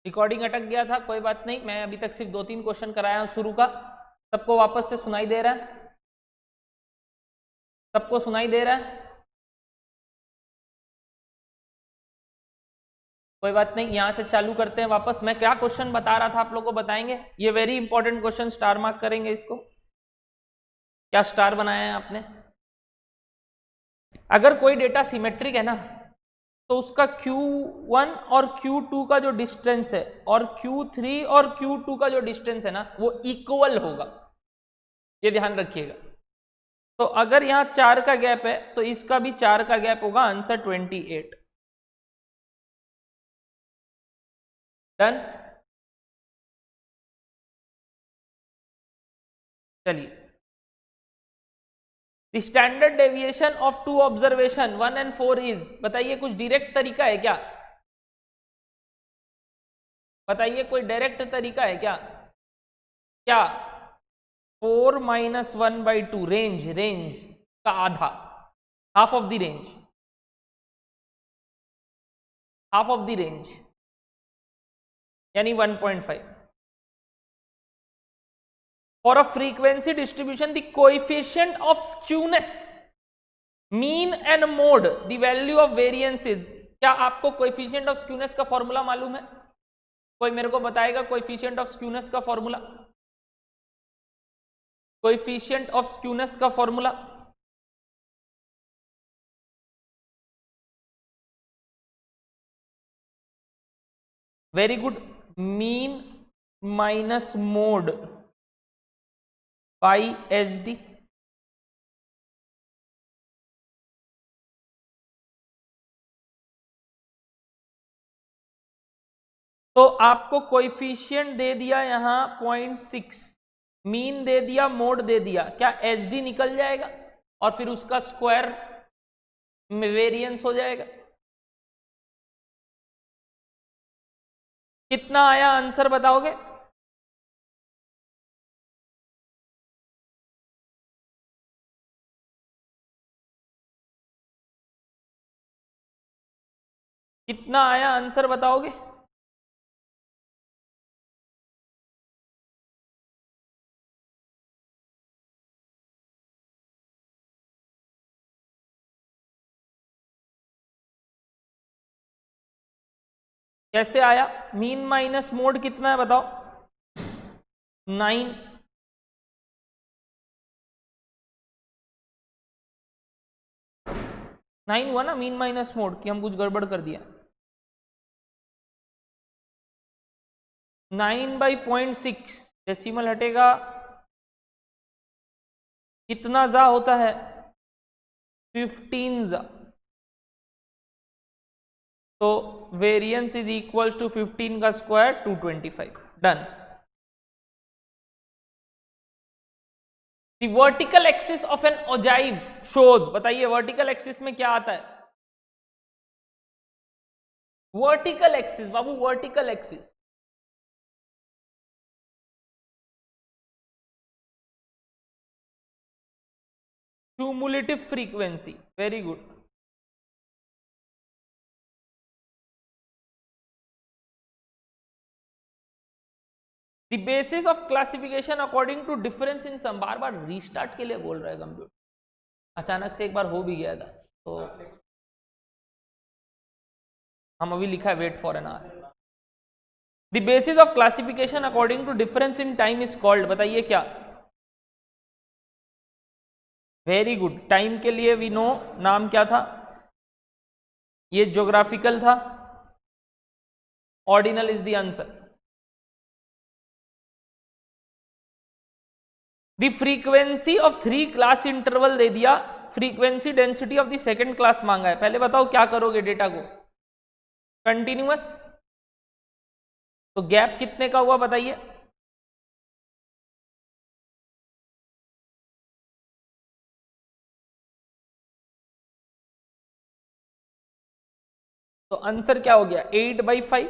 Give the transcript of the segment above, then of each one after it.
Recording अटक गया था, कोई बात नहीं, मैं अभी तक सिर्फ 2-3 क्वेश्चन कराया हूं शुरू का। सबको वापस से सुनाई दे रहा है? सबको सुनाई दे रहा है? कोई बात नहीं, यहां से चालू करते हैं वापस। मैं क्या क्वेश्चन बता रहा था आप लोगों को बताएंगे? ये very important question, star mark करेंगे इसको। क्या स्टार बनाया है आपने? अगर कोई डेटा सिमेट्रिक है ना, तो उसका Q1 और Q2 का जो डिस्टेंस है और Q3 और Q2 का जो डिस्टेंस है ना, वो इक्वल होगा, ये ध्यान रखिएगा। तो अगर यहां 4 का गैप है तो इसका भी 4 का गैप होगा। आंसर 28। डन। चलिए, standard deviation of two observation 1 and 4 is, बताइए कुछ डायरेक्ट तरीका है क्या? बताइए कोई डायरेक्ट तरीका है क्या? क्या 4 - 1/2 रेंज, रेंज का आधा, half of the range, half of the range यानी 1.5। For a frequency distribution the coefficient of skewness mean and mode the value of variance is. क्या आपको कोएफिशिएंट ऑफ स्क्यूनेस का फॉर्मूला मालूम है? कोई मेरे को बताएगा कोएफिशिएंट ऑफ स्क्यूनेस का फॉर्मूला? कोएफिशिएंट ऑफ स्क्यूनेस का formula? Very good, mean minus mode by HD। तो आपको कोएफिशिएंट दे दिया यहां 0.6, मीन दे दिया, मोड दे दिया, क्या HD निकल जाएगा और फिर उसका स्क्वायर में वेरिएंस हो जाएगा? कितना आया आंसर बताओगे? कितना आया आंसर बताओगे? कैसे आया? मीन माइनस मोड कितना है बताओ? 9। 9 हुआ ना मीन माइनस मोड, कि हम कुछ गड़बड़ कर दिया? 9/0.6 डेसिमल हटेगा, कितना जा होता है? 15 जा। तो वेरिएंस इज इक्वल्स टू 15 का square 225। Done. The vertical axis of an ogive shows, बताइए वर्टिकल एक्सिस में क्या आता है? वर्टिकल एक्सिस बाबू, vertical axis. Cumulative frequency, very good. The basis of classification according to difference in sum, बार बार restart के लिए बोल रहा है कंप्यूटर, अचानक से एक बार हो भी गया था। तो हम अभी लिखा है wait for an hour. The basis of classification according to difference in time is called, बताइए क्या? वेरी गुड, टाइम के लिए वी नो, नाम क्या था? ये ज्योग्राफिकल था, ordinal is the answer. The frequency of 3 class interval दे दिया, frequency density of the second class मांगा है। पहले बताओ क्या करोगे डेटा को? कंटिन्यूअस, तो गैप कितने का हुआ बताइए? तो आंसर क्या हो गया? 8/5।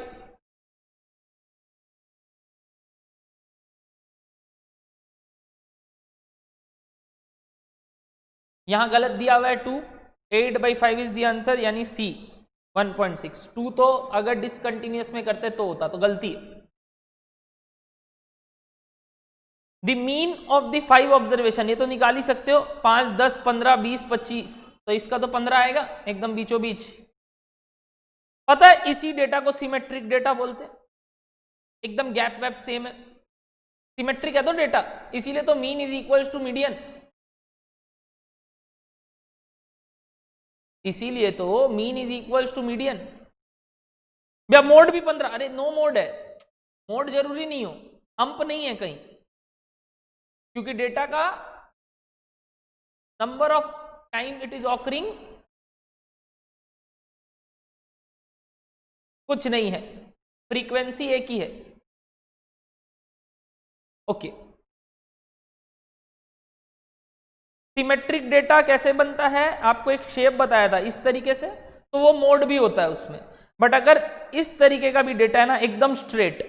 यहां गलत दिया हुआ है 2, 8/5 इज द आंसर, यानी सी। 1.6। 2 तो अगर डिसकंटिन्यूअस में करते तो होता, तो गलती है। The mean of the 5 observation, ये तो निकाल ही सकते हो, 5, 10, 15, 20, 25, तो इसका तो 15 आएगा एकदम बीचों बीच। पता है इसी डेटा को सिमेट्रिक डेटा बोलते हैं, एकदम गैप वैप सेम है, सिमेट्रिक है तो डेटा, इसीलिए तो mean is equals to median, इसीलिए तो mean is equals to median. भैया मोड भी 15, अरे नो मोड है, मोड जरूरी नहीं हो, अंप नहीं है कहीं, क्योंकि डेटा का number of time it is occurring कुछ नहीं है, फ्रीक्वेंसी एक ही है। ओके, सिमेट्रिक डेटा कैसे बनता है, आपको एक शेप बताया था इस तरीके से, तो वो मोड भी होता है उसमें। बट अगर इस तरीके का भी डेटा है ना, एकदम स्ट्रेट,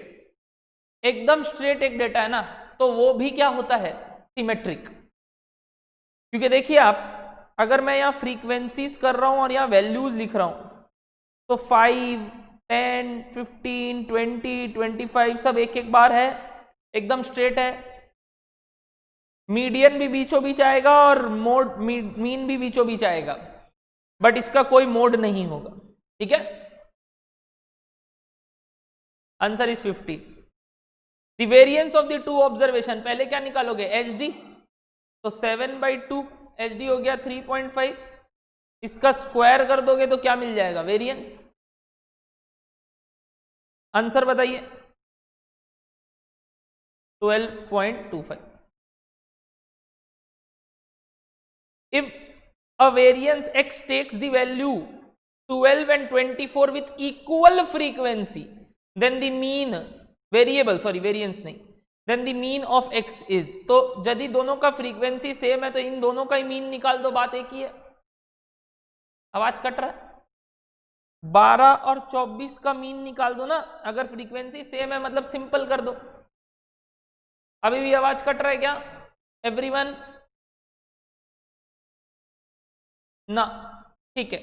एकदम स्ट्रेट एक डेटा है ना, तो वो भी क्या होता है, सिमेट्रिक। क्योंकि देखिए आप, अगर मैं यहाँ फ्रीक्वेंसीज कर रहा हूं और यहाँ वैल्यूज लिख रहा हूं, तो 5, 10, 15, 20, 25 सब एक एक बार है, एकदम स्ट्रेट है। मीडियन भी बीचों बीच आएगा और मोड मीन भी बीचों बीच आएगा, बट इसका कोई मोड नहीं होगा, ठीक है। Answer is 50। The variance of the two observation, पहले क्या निकालोगे, एच डी, तो 7/2 एच डी हो गया 3.5, इसका स्क्वायर कर दोगे तो क्या मिल जाएगा, वेरिएंस। आंसर बताइए, 12.25। If a variance x takes the value 12 and 24 with equal frequency, then the mean variable, sorry variance नहीं, then the mean of x is, तो यदि दोनों का फ्रीक्वेंसी सेम है तो इन दोनों का ही मीन निकाल दो, बात एक ही है। आवाज कट रहा है, 12 और 24 का मीन निकाल दो ना, अगर फ्रीक्वेंसी सेम है मतलब सिंपल कर दो। अभी भी आवाज कट रहा है क्या एवरीवन? ना, ठीक है।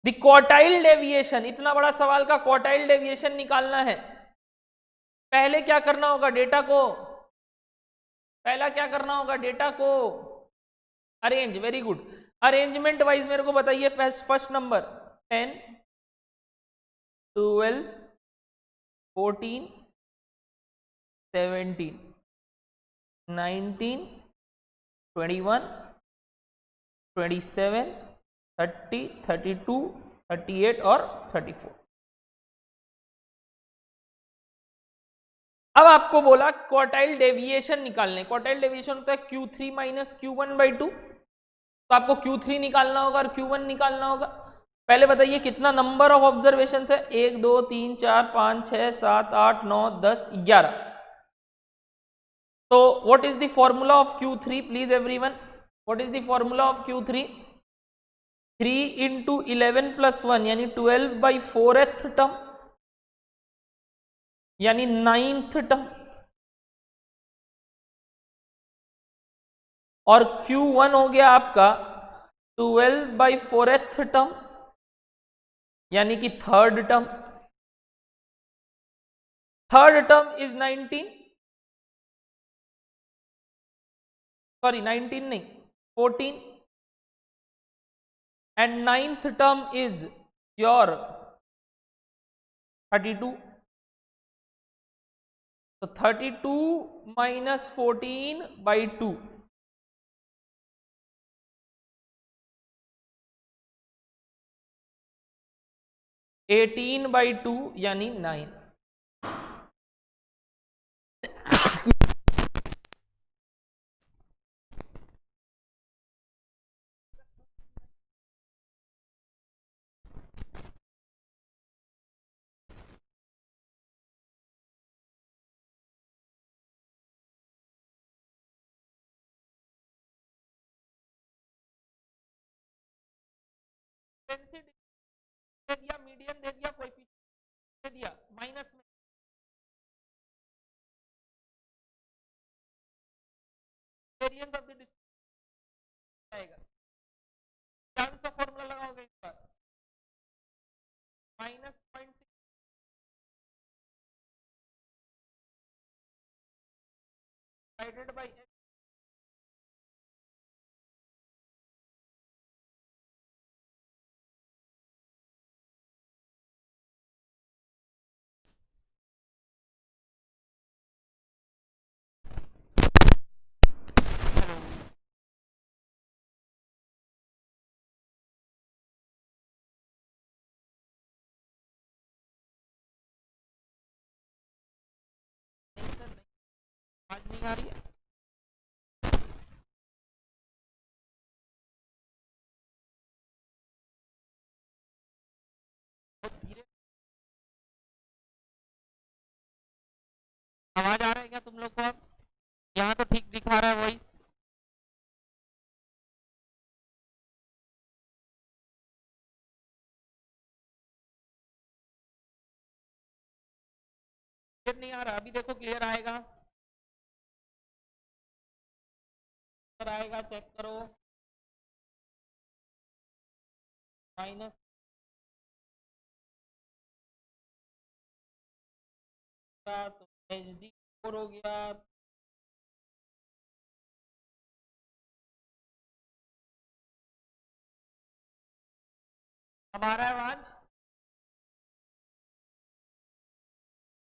द क्वार्टाइल डेविएशन, इतना बड़ा सवाल का क्वार्टाइल डेविएशन निकालना है, पहले क्या करना होगा, डेटा को, पहला क्या करना होगा, डेटा को arrange. Very good, arrangement wise मेरे को बताइए, फर्स्ट नंबर 10, 12, 14, 17, 19, 21, 27, 30, 32, 38 और 34। अब आपको बोला क्वार्टाइल डेविएशन निकालने, क्वार्टाइल डेविएशन होता है Q3 माइनस Q1/2, तो आपको Q3 निकालना होगा और Q1 निकालना होगा। पहले बताइए कितना नंबर ऑफ ऑब्जर्वेशन है, 1, 2, 3, 4, 5, 6, 7, 8, 9, 10, 11। तो what is the formula of Q3 please everyone, what is the formula of Q3? 3 into 11 plus 1 यानी 12/4th टर्म, यानी 9th टर्म, और Q1 हो गया आपका 12/4th टर्म, यानी कि 3rd term. 3rd term is 19, sorry 19 नहीं 14, and 9th term is your 32। तो 32 माइनस 14/2, 18/2 यानी 9। दे दिया, मीडियन दे दिया, कोएफिशिएंट दे दिया, माइनस में वेरिएंस ऑफ द डिस्टेंस आएगा, कौन सा फॉर्मूला लगाओगे इस बार, -0.6 डिवाइडेड बाई x, नहीं सर नहीं, आज नहीं आ रही है, बहुत धीरे आवाज आ रहा है क्या तुम लोग को? अब यहाँ तो ठीक दिखा रहा है वॉइस, क्लियर नहीं आ रहा, अभी देखो क्लियर आएगा, आएगा चेक करो, माइनस तो एच डी 4 हो गया, अब आ रहा है आवाज?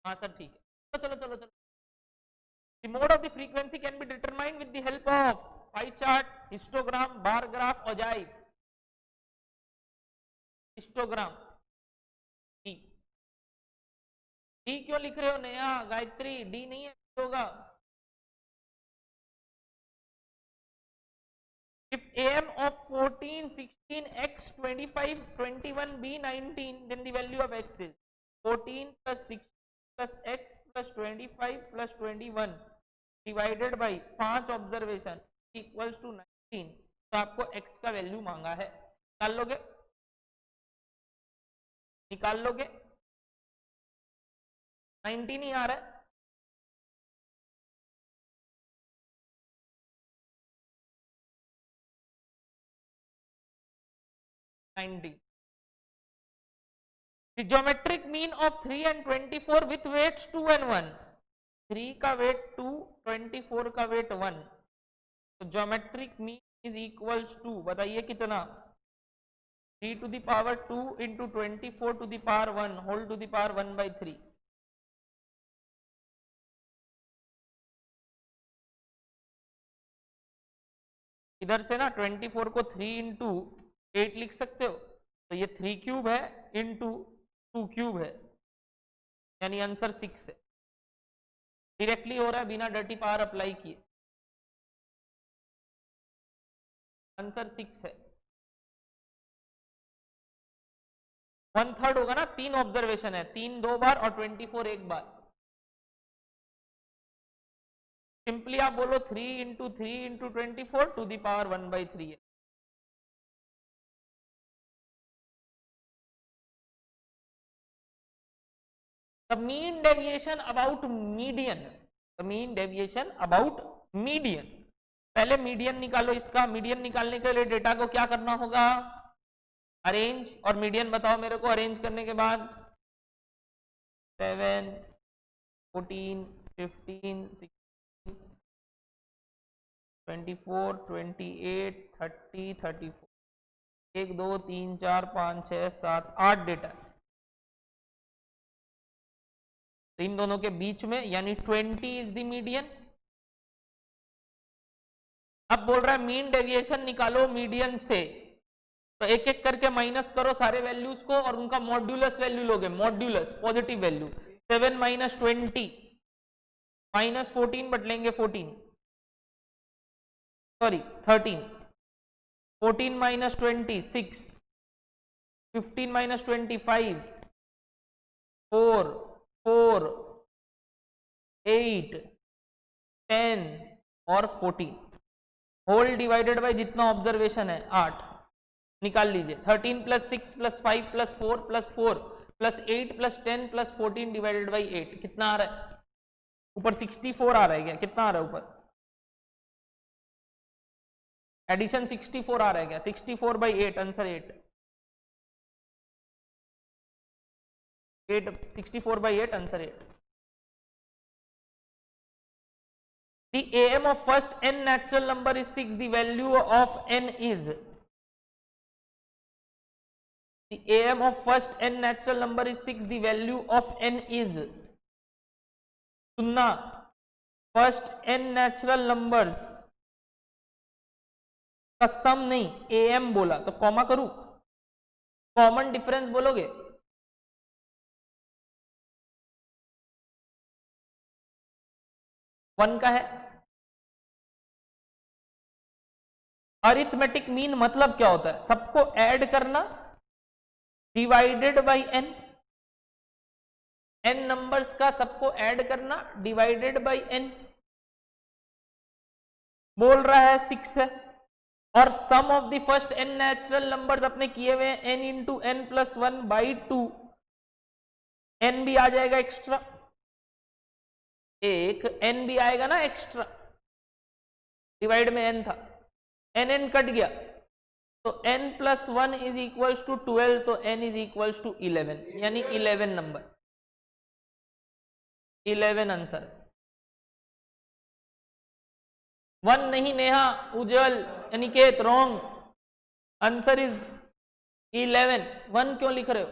हाँ सर ठीक है, तो चलो चलो चलो, the mode of the frequency can be determined with the help of pie chart, histogram, bar graph, ogive, histogram, D, D क्यों लिख रहे हो नया गायत्री, डी नहीं है होगा, if am of 14, 16, x, 25, 21, b, 19, then the value of x is 14 plus 16 plus x plus 25 plus 21 divided by 5 observation equals to 19, तो आपको x का वैल्यू मांगा है, निकाल लोगे, निकाल लोगे, 19 ही आ रहा है, The geometric mean of 3 and 24 with weights 2 and 1, 3 का वेट 2, 24 का वेट 1, तो geometric mean is equals to, बताइए कितना, 3 to the power 2 into 24 to the power 1 whole to the power 1 by 3, इधर से ना 24 को 3 इंटू 8 लिख सकते हो, तो ये 3 क्यूब है इंटू 2 क्यूब है, यानी आंसर 6 है, डायरेक्टली हो रहा है बिना डर्टी पावर अप्लाई किए, आंसर 6 है, 1/3 होगा ना, 3 ऑब्जर्वेशन है, 3 2 बार और 24 एक बार, सिंपली आप बोलो 3 into 3 into 24 to the power 1 by 3 है, the mean deviation about median, the mean deviation about median, पहले मीडियन निकालो इसका, मीडियन निकालने के लिए डेटा को क्या करना होगा, अरेंज, और मीडियन बताओ मेरे को, अरेंज करने के बाद 7 14 15 16 24 28 30 34 1 2 3 4 5 6 7 8 डेटा, तो इन दोनों के बीच में यानी 20 इज द मीडियन। अब बोल रहा है मीन डेविएशन निकालो मीडियन से, तो एक एक करके माइनस करो सारे वैल्यूज को और उनका मॉड्यूलस वैल्यू लोगे, modulus positive value, 7 minus 20 minus 14 but लेंगे 14 सॉरी 13, 14 माइनस 20 6, 15 माइनस 25 4 4 8 10 और 14 होल डिवाइडेड बाय जितना ऑब्जर्वेशन है 8 निकाल लीजिए, 13 plus 6 plus 5 plus 4 plus 4 plus 8 plus 10 plus 14 divided by 8 कितना आ रहा है, ऊपर 64 आ रहा है क्या, कितना आ रहा है ऊपर एडिशन 64 आ रहा है क्या? 64/8 answer 8 64/8 answer 8. The AM of first n natural number is 6. The value of n is. The AM of first n natural number is 6. The value of n is. सुनना, फर्स्ट n नेचुरल नंबर्स का सम नहीं, AM बोला तो comma करूं? Common difference बोलोगे? One का है. Arithmetic mean मतलब क्या होता है? सबको ऐड करना divided by n. n numbers का सबको ऐड करना डिवाइडेड बाय n. बोल रहा है 6 है और sum of the first n natural numbers अपने किए हुए हैं n into n plus 1/2. n भी आ जाएगा एक्स्ट्रा, एक n भी आएगा ना एक्स्ट्रा, डिवाइड में n था, n कट गया तो n plus 1 is equals to 12, तो n इज इक्वल्स टू 11, यानी 11 नंबर. 11 आंसर. 1 नहीं नेहा, उज्जवल, अनिकेत, रॉन्ग. Answer is 11. 1 क्यों लिख रहे हो?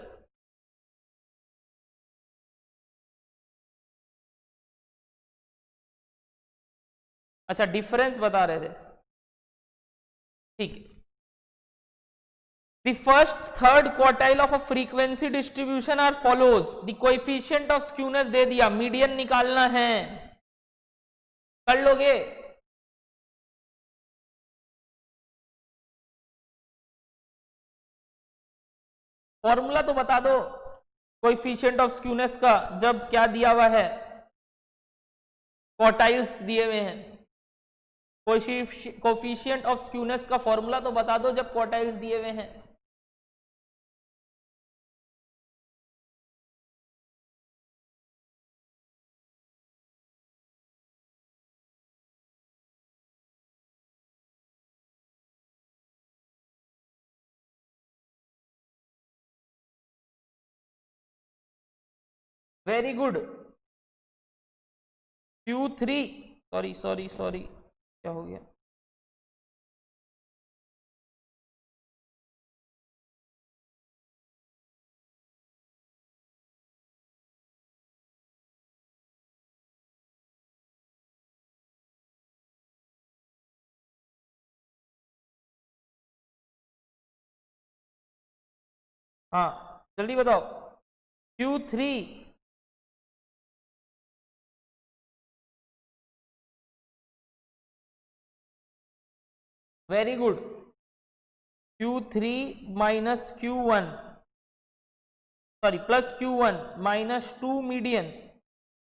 अच्छा, डिफरेंस बता रहे थे, ठीक है. The first third quartile of a frequency distribution are follows. The coefficient of skewness दे दिया, मीडियन निकालना है. कर लोगे? फॉर्मूला तो बता दो कोएफिशिएंट ऑफ स्क्यूनेस का, जब क्या दिया हुआ है, क्वार्टाइल्स दिए हुए हैं. कोएफिशिएंट ऑफ स्क्यूनेस का फॉर्मूला तो बता दो जब क्वार्टाइल्स दिए हुए हैं. Very good. Q3, सॉरी क्या हो गया? हाँ जल्दी बताओ. Q3 very good. Q3 minus Q1 plus Q1 minus 2 median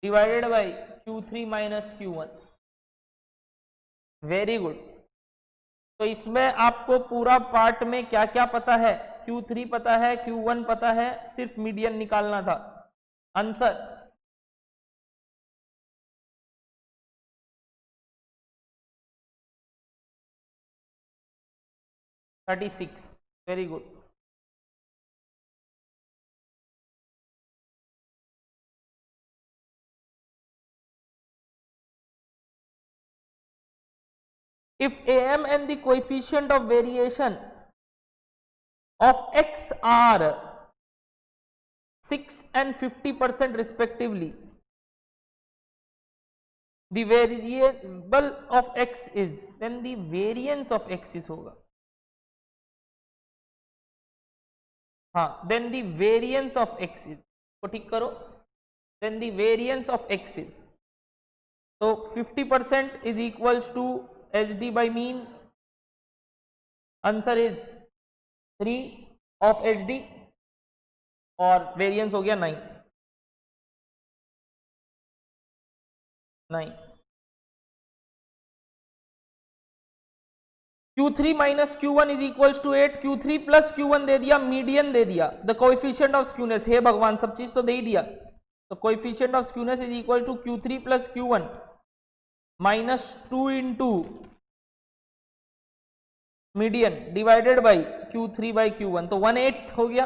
divided by Q3 minus Q1. Very good. तो इसमें आपको पूरा पार्ट में क्या क्या पता है? Q3 पता है, Q1 पता है, सिर्फ मीडियन निकालना था. Answer 36. Very good. If AM and the coefficient of variation of x are 6 and 50% respectively, the variable of x is, then the variance of x is होगा. हाँ, then the variance of x is, तो ठीक करो, then the variance of x is, तो 50% is equals to HD by mean. Answer is 3 of HD और variance हो गया 9. Q3 minus Q1 is equals to 8. Q3 plus Q1 दे दिया, median दे दिया, द कोएफिशिएंट ऑफ स्क्यूनेस, हे भगवान सब चीज तो दे ही दिया. तो coefficient of skewness is equal to Q3 plus Q1 minus 2 into median divided by Q3 by Q1, तो 1/8 हो गया।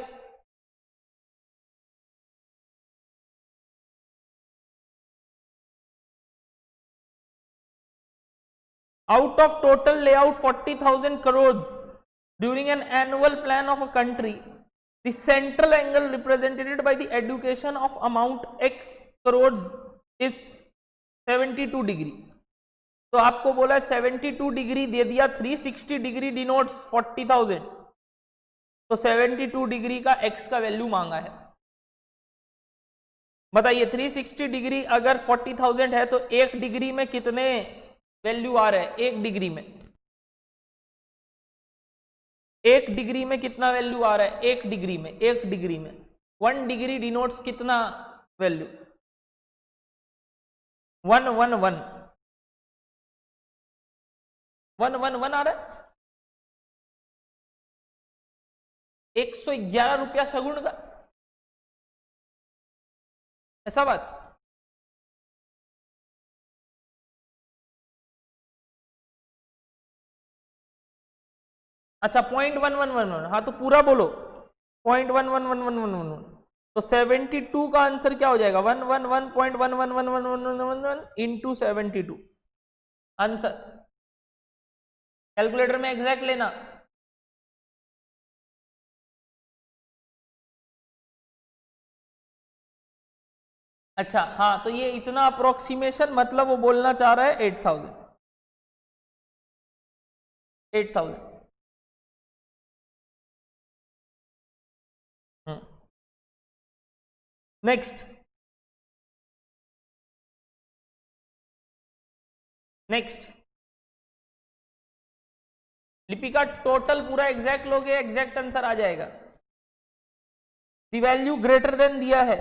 Out of total layout 40,000 crores during an annual plan of a country, the central angle represented by the education of amount x crores is 72 degree. तो आपको बोला 72 degree दे दिया, 360 degree denotes 40,000, तो 72 degree का x का वैल्यू मांगा है। बताइए 360 डिग्री अगर 40,000 है तो 1 डिग्री में कितने वैल्यू आ रहा है? 1 डिग्री में 1 डिग्री में कितना वैल्यू आ रहा है? 1 डिग्री में 1 डिग्री में 1 डिग्री डिनोट्स कितना वैल्यू? 111 111 आ रहा है। 111 रुपया शगुन का, ऐसा बात। अच्छा 0.1111, हाँ तो पूरा बोलो 0.111111, तो 72 का आंसर क्या हो जाएगा? 111.111111 इंटू 72 आंसर। कैलकुलेटर में एग्जैक्ट लेना। अच्छा हाँ, तो ये इतना अप्रोक्सीमेशन, मतलब वो बोलना चाह रहा है 8,000। नेक्स्ट लिपिका, टोटल पूरा एग्जैक्ट लोगे, एग्जैक्ट आंसर आ जाएगा। द वैल्यू ग्रेटर देन दिया है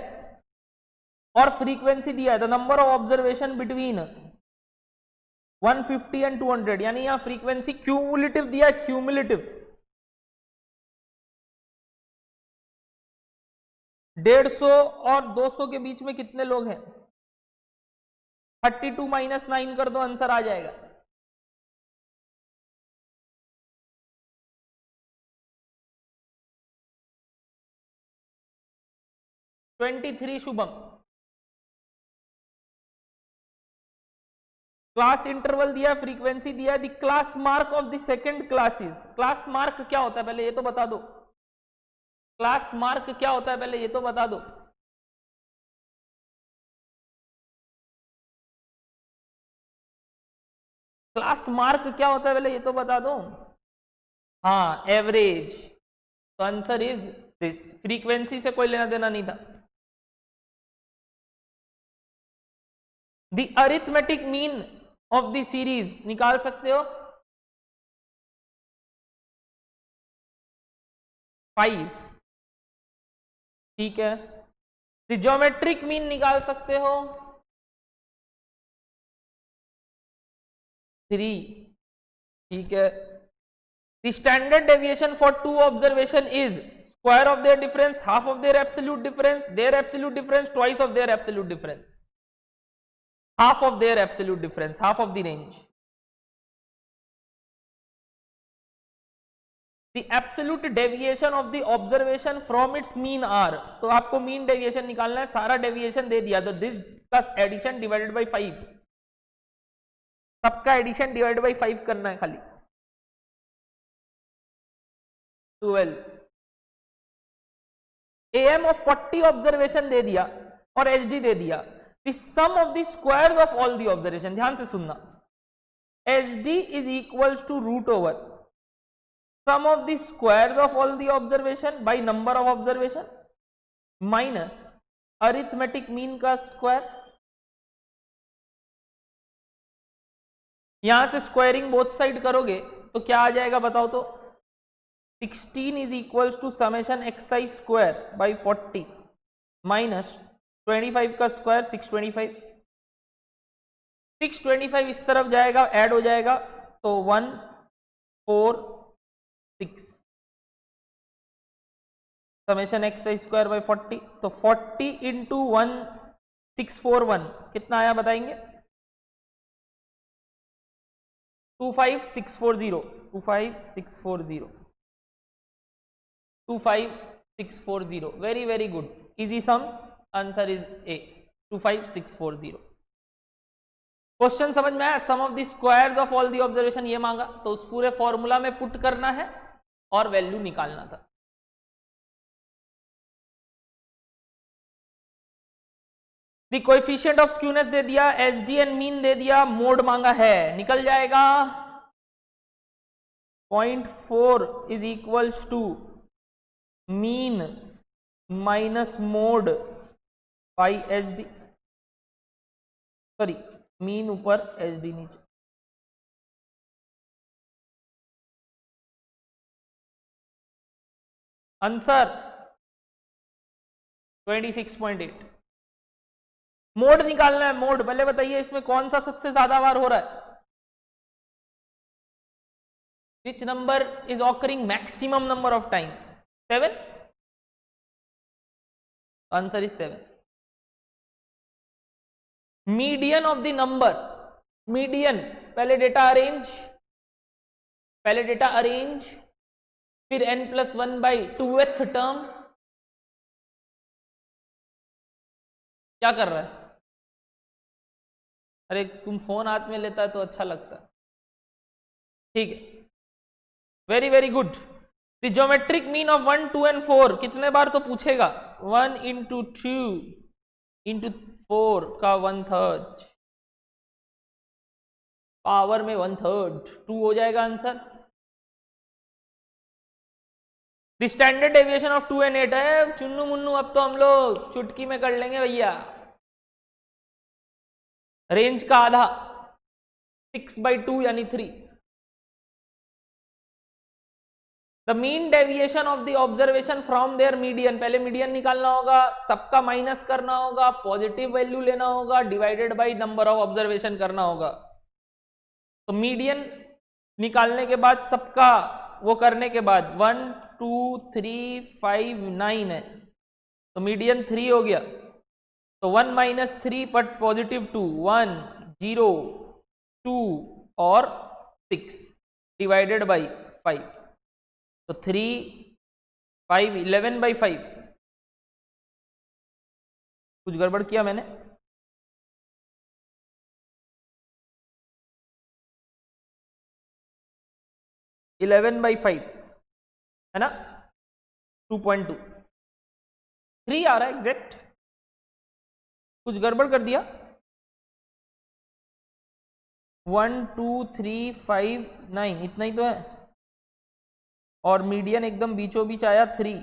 और फ्रीक्वेंसी दिया है, the number of observation between 150 and 200, यानी यहां फ्रीक्वेंसी क्यूमुलेटिव दिया है, क्यूमुलेटिव 150 और 200 के बीच में कितने लोग हैं? 32 माइनस 9 कर दो, आंसर आ जाएगा। शुभम, क्लास इंटरवल दिया, फ्रीक्वेंसी दिया है, the class mark of the second classes. Class mark क्या होता है पहले ये तो बता दो। क्लास मार्क क्या होता है पहले ये तो बता दो। क्लास मार्क क्या होता है पहले ये तो बता दो। हाँ एवरेज, तो आंसर इज दिस। फ्रीक्वेंसी से कोई लेना देना नहीं था। The arithmetic mean of the series निकाल सकते हो 5, ठीक है। द ज्योमेट्रिक मीन निकाल सकते हो 3, ठीक है। The standard deviation for 2 observation is square of their difference, half of their absolute difference, their absolute difference, twice of their absolute difference. half of their absolute difference, half of the range. The absolute deviation of the observation from its mean r, तो आपको mean deviation निकालना है, सारा deviation दे दिया, तो this plus addition divided by 5, सबका addition divided by 5 करना है खाली, 12। am of 40 observation दे दिया और hd दे दिया। The sum of the squares of all the observation, ध्यान से सुनना, hd is equals to root over sum of the squares of all the observation by number of observation minus arithmetic mean का square. यहां से squaring both side करोगे तो क्या आ जाएगा बताओ तो? 16 is equals to summation xi square by 40 minus 25 का स्क्वायर 625। 625 इस तरफ जाएगा, ऐड हो जाएगा, तो 146 summation x I square by 40, तो 40 इंटू 1641 कितना आया बताएंगे? 25640 25640 25640 very very good easy sums answer is A 25640 question समझ में आया sum of the squares of all the observation ये मांगा तो उस पूरे फॉर्मूला में पुट करना है और वैल्यू निकालना था द कोएफिशिएंट ऑफ स्क्यूनेस दे दिया एसडी एंड मीन दे दिया मोड मांगा है निकल जाएगा 0.4 is equals to mean minus mode by SD sorry mean ऊपर एसडी नीचे आंसर 26.8 मोड निकालना है मोड पहले बताइए इसमें कौन सा सबसे ज्यादा बार हो रहा है which number is occurring maximum number of time 7 answer is 7 median of the number median पहले डेटा अरेंज फिर n+1/2th टर्म क्या कर रहा है अरे तुम फोन हाथ में लेता है तो अच्छा लगता है ठीक है very very good the geometric mean of 1 2 and 4 कितने बार तो पूछेगा 1 × 2 × 4 का 1/3 पावर में 1/3 2 हो जाएगा answer the standard deviation of 2 and 8 है चुन्नू मुन्नू अब तो हम लोग चुटकी में कर लेंगे भैया रेंज का आधा 6/2 यानी 3 the mean deviation of the observation from their median पहले मीडियन निकालना होगा सबका माइनस करना होगा पॉजिटिव वैल्यू लेना होगा divided by number of observation करना होगा तो मीडियन निकालने के बाद सबका वो करने के बाद 1 2 3 5 9 है तो मीडियन 3 हो गया तो 1 - 3 बट पॉजिटिव 2 1 0 2 और 6 डिवाइडेड बाई 5 तो 3 5 11/5 कुछ गड़बड़ किया मैंने (11/5) है ना 2.2 3 आ रहा है एग्जैक्ट कुछ गड़बड़ कर दिया 1 2 3 5 9 इतना ही तो है और मीडियन एकदम बीचों बीच आया 3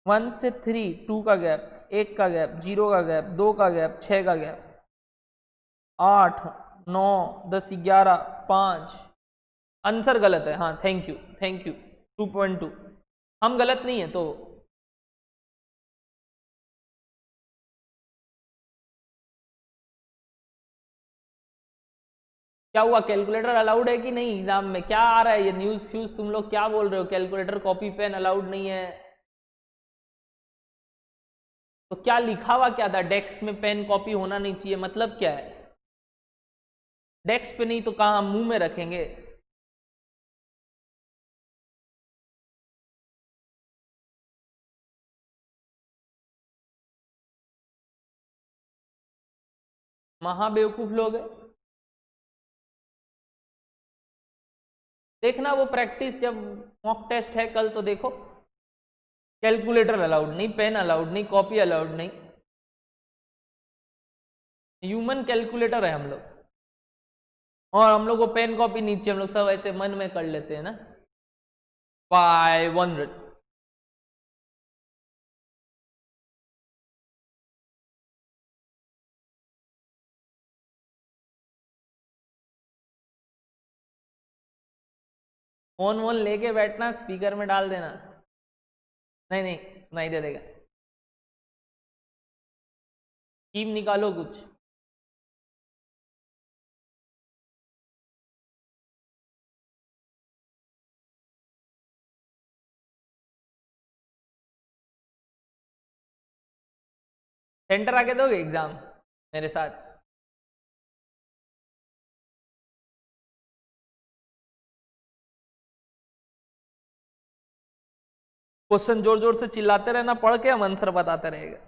1 से 3 2 का गैप 1 का गैप 0 का गैप 2 का गैप 6 का गैप 8 9 10 11 5 आंसर गलत है हाँ थैंक यू 2.2 हम गलत नहीं है तो क्या हुआ कैलकुलेटर अलाउड है कि नहीं एग्जाम में क्या आ रहा है ये न्यूज फ्यूज तुम लोग क्या बोल रहे हो कैलकुलेटर कॉपी पेन अलाउड नहीं है तो क्या लिखा हुआ क्या था डेस्क में पेन कॉपी होना नहीं चाहिए मतलब क्या है डेस्क पे नहीं तो कहाँ हम मुंह में रखेंगे महाबेवकूफ लोग है देखना वो प्रैक्टिस जब मॉक टेस्ट है कल तो देखो कैलकुलेटर अलाउड नहीं पेन अलाउड नहीं कॉपी अलाउड नहीं ह्यूमन कैलकुलेटर है हम लोग और हम लोग को पेन कॉपी नीचे हम लोग सब ऐसे मन में कर लेते हैं ना 500 फोन वोन लेके बैठना स्पीकर में डाल देना नहीं सुनाई दे देगा स्कीम निकालो कुछ सेंटर आके दोगे एग्जाम मेरे साथ क्वेश्चन जोर जोर से चिल्लाते रहना, पढ़ के हम आंसर बताते रहेगा।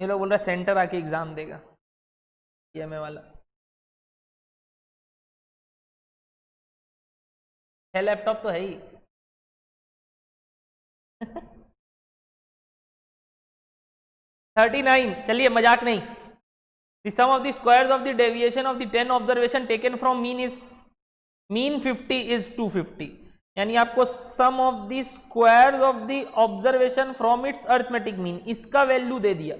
ये लोग बोल रहा है सेंटर आके एग्जाम देगा EMA वाला। है लैपटॉप तो है ही। 39, चलिए मजाक नहीं। The sum of the squares of the deviation of the 10 observation taken from mean 50 is 250। यानी आपको sum of the squares of the observation from its arithmetic mean, इसका वैल्यू दे दिया।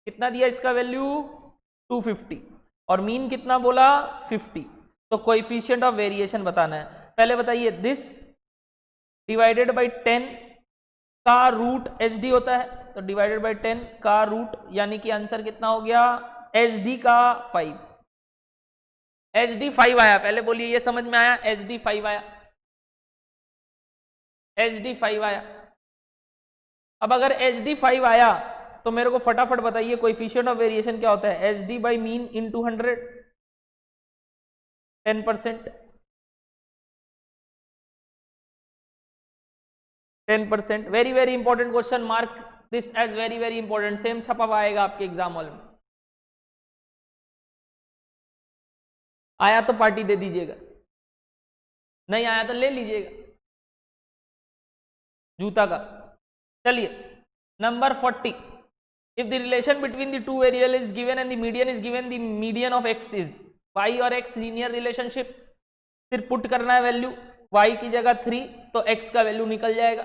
कितना दिया इसका वैल्यू? 250। और मीन कितना बोला? 50। तो कोएफिशिएंट ऑफ वेरिएशन बताना है। पहले बताइए, दिस डिवाइडेड बाई 10 का रूट HD होता है, तो डिवाइडेड बाई 10 का रूट, यानी कि आंसर कितना हो गया? HD का 5। HD 5 आया। पहले बोलिए ये समझ में आया? HD 5 आया, HD 5 आया। अब अगर HD 5 आया तो मेरे को फटाफट बताइए कोएफिशिएंट ऑफ वेरिएशन क्या होता है? HD by mean into 100, 10%। 10%। Very very important question, mark this as very very important. Same छपा हुआ आएगा आपके एग्जाम हॉल में। आया तो पार्टी दे दीजिएगा, नहीं आया तो ले लीजिएगा जूता का। चलिए number 40, if the relation between the two variable is given and the median is given, the median of x is, y और x लीनियर रिलेशनशिप। फिर पुट करना है वैल्यू, y की जगह 3 तो x का वैल्यू निकल जाएगा,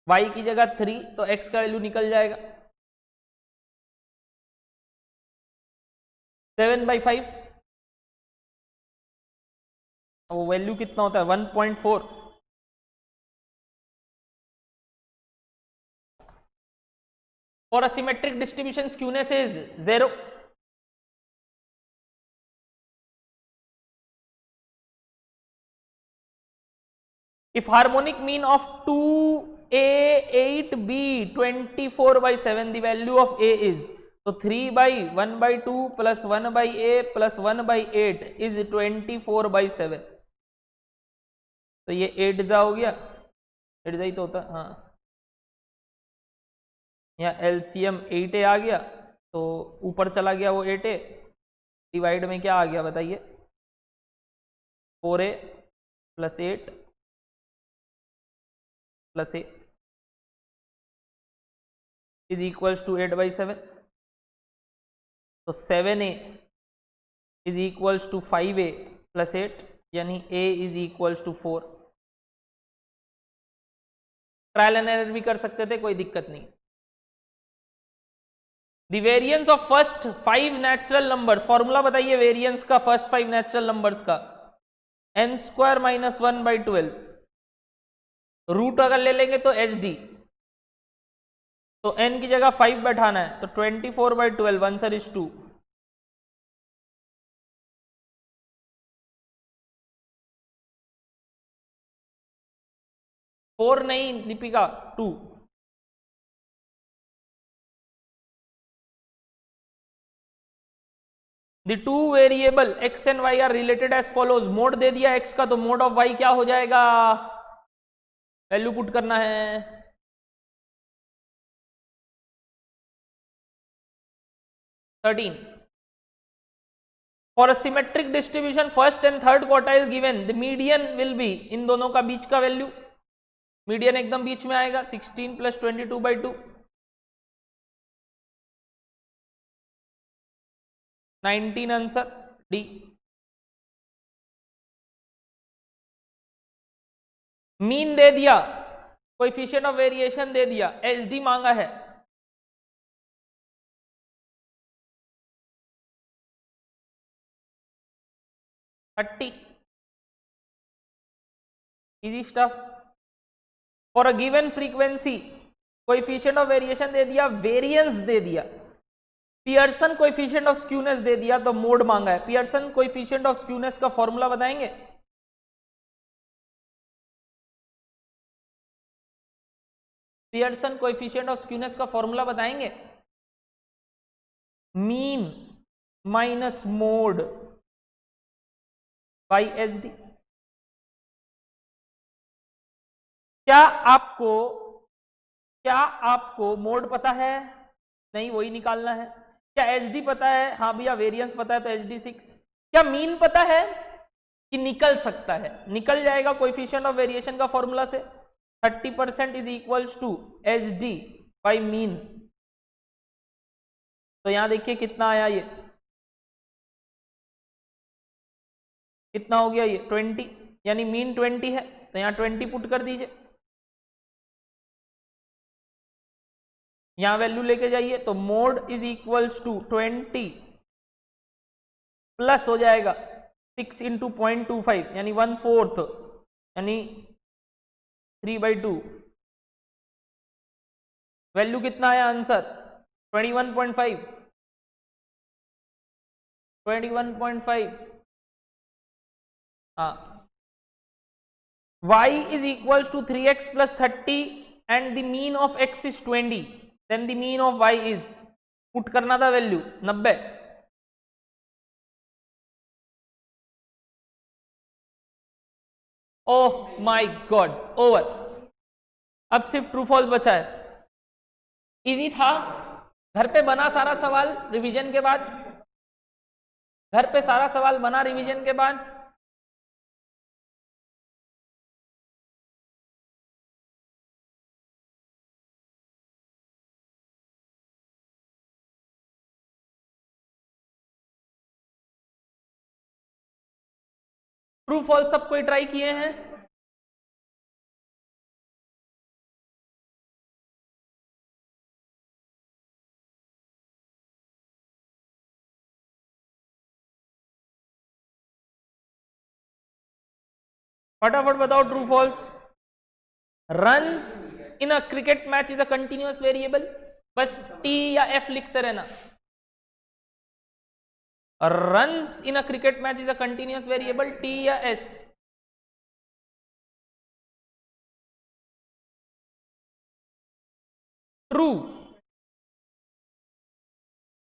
y की जगह 3 तो x का वैल्यू निकल जाएगा 7/5। वो वैल्यू कितना होता है? 1.4। For a symmetric distribution, skewness is 0। If harmonic mean of 2A 8B 24/7, the value of A is, तो 3/1/2 plus 1/A plus 1/8 is 24/7। तो ये 8 जा हो गया, 8 जा ही तो होता है, हाँ। यहाँ LCM 8A आ गया, तो ऊपर चला गया वो 8A, डिवाइड में क्या आ गया बताइए? 4A plus 8 plus 8 is equals to 8/7। तो 7A is equals to 5A plus 8, यानी A is equals to 4। Trial and error भी कर सकते थे, कोई दिक्कत नहीं। The variance of first 5 natural numbers, formula बताइए वेरिएंस का फर्स्ट 5 नेचुरल नंबर्स का। n² - 1/12। रूट अगर ले लेंगे तो HD, तो n की जगह 5 बैठाना है, तो 24/12, आंसर इज 2। फोर नहीं Deepika, 2। The two variable x and y are related as follows. Mode दे दिया x का, तो मोड ऑफ y क्या हो जाएगा? वैल्यू पुट करना है। Thirteen, for a symmetric distribution first and third quartile given, the median will be, इन दोनों का बीच का वैल्यू, मीडियन एकदम बीच में आएगा, 16 + 22/2, 19 आंसर डी। मीन दे दिया, कोएफिशिएंट ऑफ वेरिएशन दे दिया, HD मांगा है। Easy stuff. For a given frequency, coefficient of variation दे दिया, वेरिएंस दे दिया, पियर्सन कोएफिशिएंट ऑफ स्क्यूनेस दे दिया, तो मोड मांगा है। पियर्सन कोएफिशिएंट ऑफ स्क्यूनेस का फॉर्मूला बताएंगे? पियर्सन कोएफिशिएंट ऑफ स्क्यूनेस का फॉर्मूला बताएंगे? Mean minus mode by H D. क्या आपको मोड पता है? नहीं, वही निकालना है। क्या एच डी पता है? हाँ भैया वेरिएंस पता है तो एच डी 6। क्या मीन पता है कि निकल सकता है? निकल जाएगा कोएफिशिएंट ऑफ वेरिएशन का फॉर्मूला से। 30% is equals to H D by mean. तो यहां देखिए कितना आया, ये कितना हो गया, ये 20, यानी मीन 20 है, तो यहां 20 पुट कर दीजिए। यहां वैल्यू लेके जाइए तो mode is equals to 20 plus हो जाएगा 6 इंटू 0.25 यानी 1/4 यानी 3/2। वैल्यू कितना आया आंसर? 21.5। 21.5। हाँ, y is equals to 3x plus 30 and the mean of x is 20, then the mean of y is, put करना था value 90। Oh my God, over. अब सिर्फ ट्रू फॉल्स बचा है। इजी था, घर पे बना सारा सवाल रिवीजन के बाद, घर पे सारा सवाल बना रिवीजन के बाद। ट्रू फॉल्स सब कोई ट्राई किए हैं? फटाफट बताओ true false. Runs in a cricket match is a continuous variable. बस टी या एफ लिखते रहना। Runs in a cricket match is a continuous variable, T या एस? ट्रू।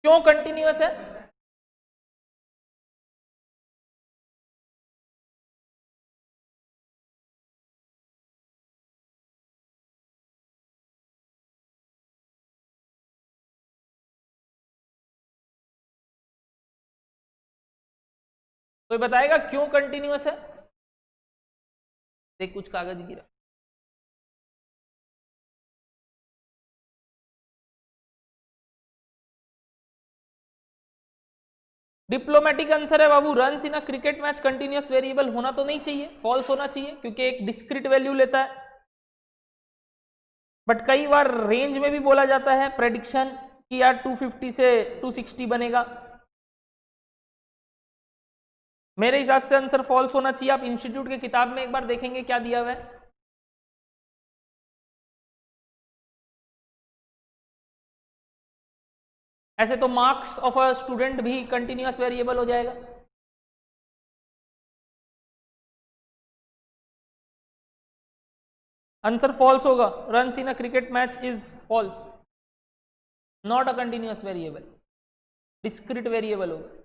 क्यों कंटिन्यूअस है? कोई बताएगा क्यों कंटिन्यूअस है? देख कुछ कागज गिरा। डिप्लोमेटिक आंसर है बाबू, runs in a cricket match continuous variable होना तो नहीं चाहिए, फॉल्स होना चाहिए, क्योंकि एक डिस्क्रीट वैल्यू लेता है। बट कई बार रेंज में भी बोला जाता है प्रेडिक्शन कि यार 250 से 260 बनेगा। मेरे हिसाब से आंसर फॉल्स होना चाहिए। आप इंस्टीट्यूट की किताब में एक बार देखेंगे क्या दिया हुआ है। ऐसे तो मार्क्स ऑफ अ स्टूडेंट भी कंटिन्यूअस वेरिएबल हो जाएगा। आंसर फॉल्स होगा। Runs in a cricket match is false, not a continuous variable, discrete variable होगा।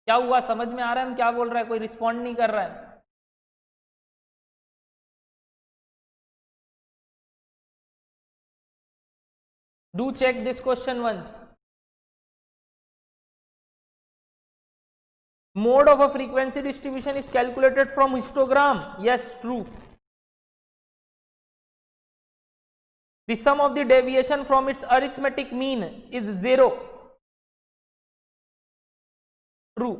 क्या हुआ, समझ में आ रहा है हम क्या बोल रहा है? कोई रिस्पॉन्ड नहीं कर रहा है। Do check this question once. Mode of a frequency distribution is calculated from histogram. Yes, true. The sum of the deviation from its arithmetic mean is 0. True.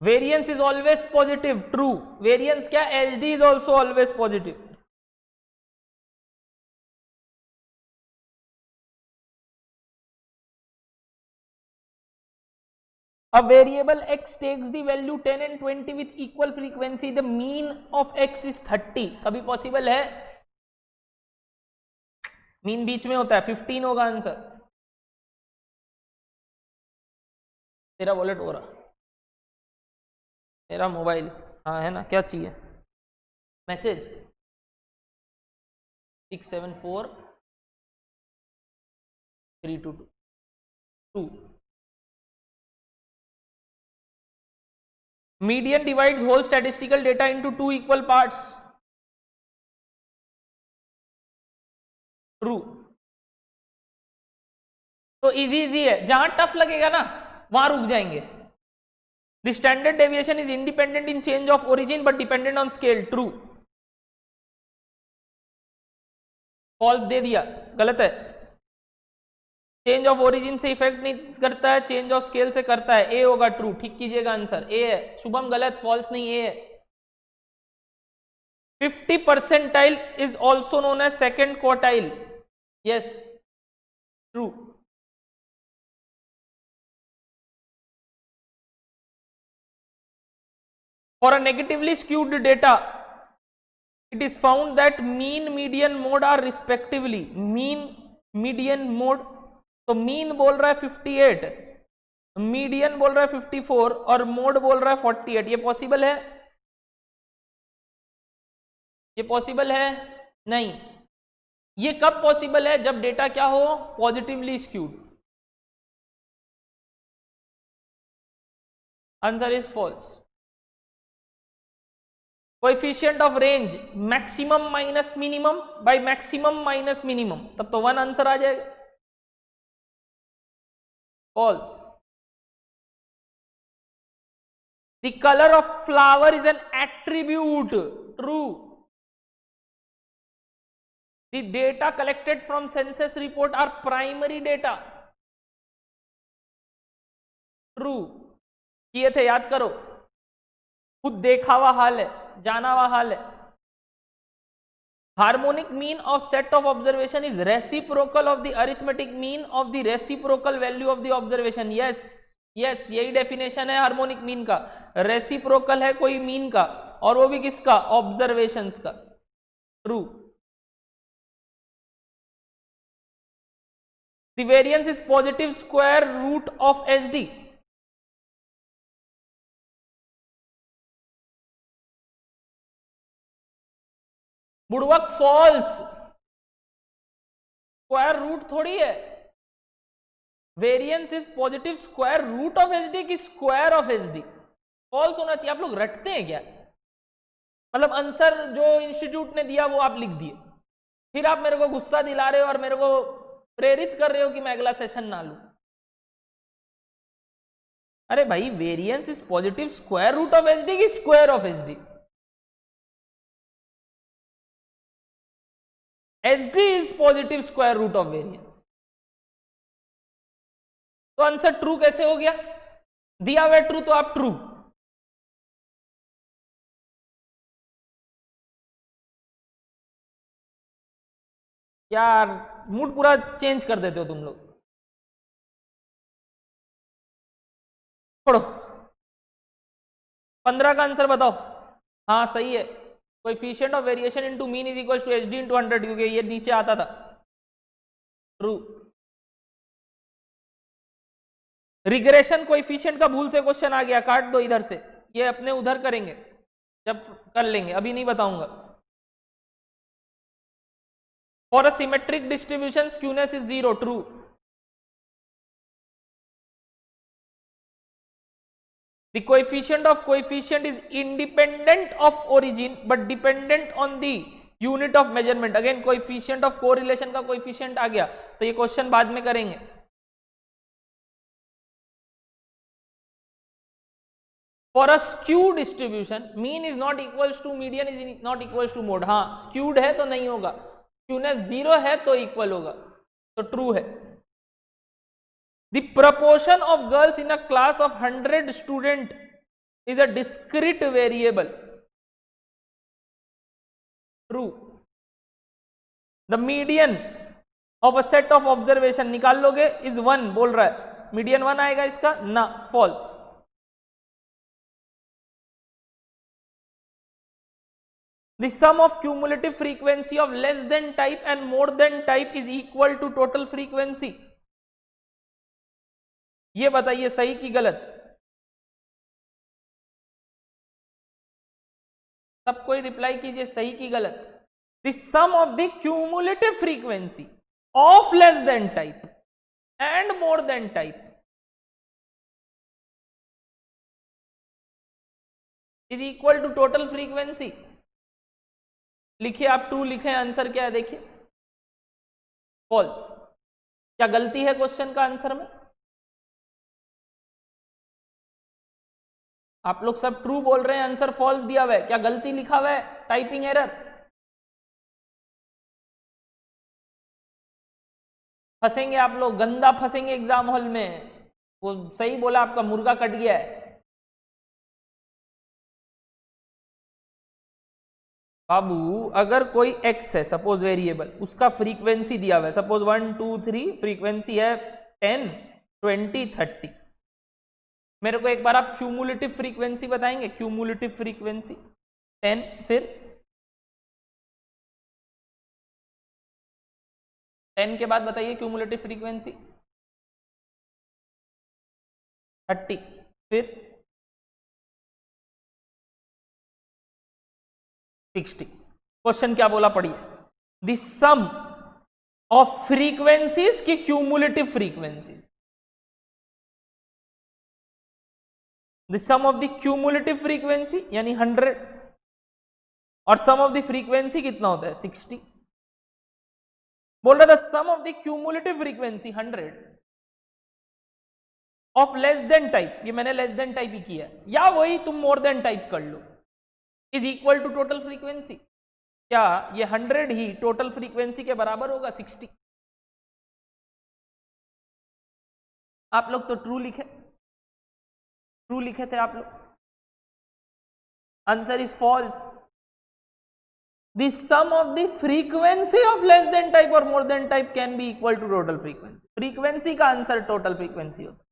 Variance is always positive. True. Variance क्या? HD is also always positive. A variable x takes the value 10 and 20 with equal frequency. The mean of x is 30. कभी possible है? Mean बीच में होता है, 15 होगा answer. तेरा wallet हो रहा, मेरा मोबाइल, हाँ है ना, क्या चाहिए? Message 674 322 median divides whole statistical data into two equal parts. True. तो इजी इजी है, जहां टफ लगेगा ना वहां रुक जाएंगे. The standard deviation is independent in change of origin but dependent on scale. True. False दे दिया, गलत है. चेंज ऑफ ओरिजिन से इफेक्ट नहीं करता है, चेंज ऑफ स्केल से करता है. ए होगा ट्रू. ठीक कीजिएगा आंसर. ए है. शुभम गलत, फॉल्स नहीं, ए है. 50 percentile is also known as second quartile. Yes, true. For a negatively skewed data, it is found that mean, median, mode are respectively. Mean, median, mode. तो mean बोल रहा है 58, median बोल रहा है 54 और mode बोल रहा है 48. ये पॉसिबल है? ये पॉसिबल है? नहीं. ये कब पॉसिबल है? जब डेटा क्या हो? Positively skewed. Answer is false. Coefficient of range maximum minus minimum by maximum minus minimum, तब तो 1 आंसर आ जाएगा. False. The colour of flower is an attribute. True. The data collected from census report are primary data. True. किए थे, याद करो. खुद देखा हुआ हाल है, जाना हुआ हाल है. Harmonic mean of set of observation is reciprocal of the arithmetic mean of the reciprocal value of the observation. Yes yes, यही डेफिनेशन है हार्मोनिक मीन का. रेसिप्रोकल है कोई मीन का, और वो भी किसका? ऑब्जर्वेशंस का. True. The variance is positive square root of HD. बुड़वक, फॉल्स. स्क्वायर रूट थोड़ी है. Variance is positive square root of HD की स्क्वायर ऑफ एचडी. फॉल्स होना चाहिए. आप लोग रटते हैं क्या? मतलब आंसर जो इंस्टीट्यूट ने दिया वो आप लिख दिए, फिर आप मेरे को गुस्सा दिला रहे हो और मेरे को प्रेरित कर रहे हो कि मैं अगला सेशन ना लूं. अरे भाई, variance is positive square root of HD की square of HD. HD is positive square root of variance. तो आंसर ट्रू कैसे हो गया? दिया हुआ ट्रू तो आप ट्रू. यार मूड पूरा चेंज कर देते हो तुम लोग. छोड़ो. 15 का आंसर बताओ. हाँ सही है. Coefficient of variation into mean is equal to HD into 100, क्योंकि ये नीचे आता था. ट्रू. रिग्रेशन कोएफिशिएंट का भूल से क्वेश्चन आ गया, काट दो इधर से. ये अपने उधर करेंगे, जब कर लेंगे, अभी नहीं बताऊंगा. For a symmetric distribution skewness is 0. True. The coefficient of coefficient is independent of origin but dependent on the unit of measurement. Again coefficient of correlation का coefficient आ गया, तो ये क्वेश्चन बाद में करेंगे. For a skewed distribution, mean is not equals to median is not equals to mode. हाँ, skewed है तो नहीं होगा. Skewness 0 है तो इक्वल होगा, तो ट्रू है. The proportion of girls in a class of 100 student is a discrete variable. True. The median of a set of observation निकाल लोगे is 1 बोल रहा है. मीडियन 1 आएगा इसका ना. False. The sum of cumulative frequency of less than type and more than type is equal to total frequency. ये बताइए सही की गलत? सब कोई रिप्लाई कीजिए, सही की गलत? The sum of the cumulative frequency of less than type and more than type is equal to total frequency. लिखिए आप 2 लिखें, आंसर क्या है देखिए, फॉल्स। क्या गलती है क्वेश्चन का आंसर में? आप लोग सब ट्रू बोल रहे हैं, आंसर फॉल्स दिया हुआ है, क्या गलती लिखा हुआ है? Typing error. फंसेंगे आप लोग, गंदा फंसेंगे एग्जाम हॉल में। वो सही बोला, आपका मुर्गा कट गया है। बाबू अगर कोई x है सपोज वेरिएबल, उसका फ्रीक्वेंसी दिया हुआ है, सपोज 1 2 3, फ्रीक्वेंसी है 10 20 30। मेरे को एक बार आप क्यूमुलेटिव फ्रीक्वेंसी बताएंगे? क्यूमुलेटिव फ्रीक्वेंसी 10, फिर 10 के बाद बताइए क्यूमुलेटिव फ्रीक्वेंसी 30, फिर 60। क्वेश्चन क्या बोला पढ़िए, द सम ऑफ फ्रीक्वेंसीज की cumulative frequencies, the sum of the cumulative frequency यानी 100 और सम ऑफ द फ्रीक्वेंसी कितना होता है 60। बोल रहा था sum of the cumulative frequency 100 of less than type, ये मैंने लेस देन टाइप ही किया है, या वही तुम मोर देन टाइप कर लो, is equal to total frequency. क्या ये 100 ही टोटल फ्रीक्वेंसी के बराबर होगा 60? आप लोग तो ट्रू लिखे, ट्रू लिखे थे आप लोग, answer is false. The sum of the frequency of less than type और more than type can be equal to total frequency. Frequency का आंसर टोटल फ्रीक्वेंसी होता है।